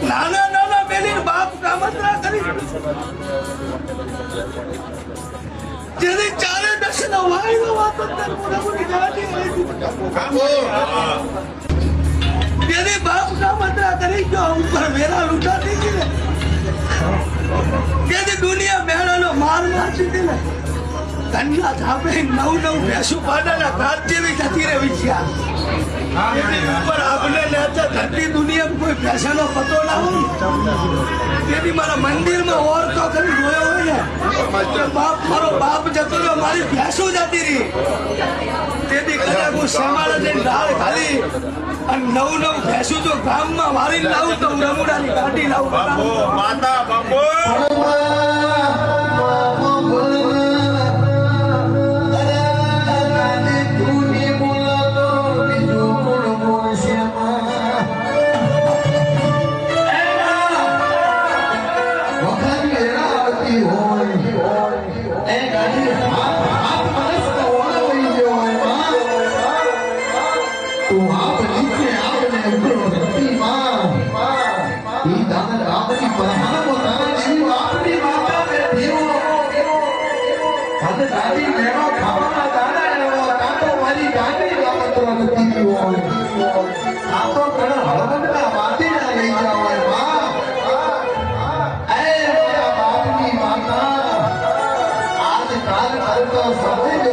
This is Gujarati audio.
નાના નાના બેની બાપ કામતરા કરી જેની ચારે દશનો વાયનો વાતો તરમુની ગાડી જેની બાપ કામતરા કરી જો ઉપર વેરા લૂટા થઈ ગઈ જેની દુનિયા બેડાનો માર મારતી હતી ને કન્યા ધાબે નવ ભેંસું પાડાના ઘાટ જેવી જતી રહી છે ઉપર આપણે લેતા ધરતી દુનિયા કોઈ ભેંસાનો પતો ના હોય તેથી મારા મંદિરમાં ઓરતો કરી જોયો હોય ને બાપ મારો બાપ જતો રહ્યો મારી ભેંસો જતી રહી તેથી કદાચ હું શેમાળા જઈને ઢાળ ખાલી અને નવ ભેંસું જો ગામમાં વાળીને લાવું તો રમુડાની કાઢી લાવું માતા બાપુ સમય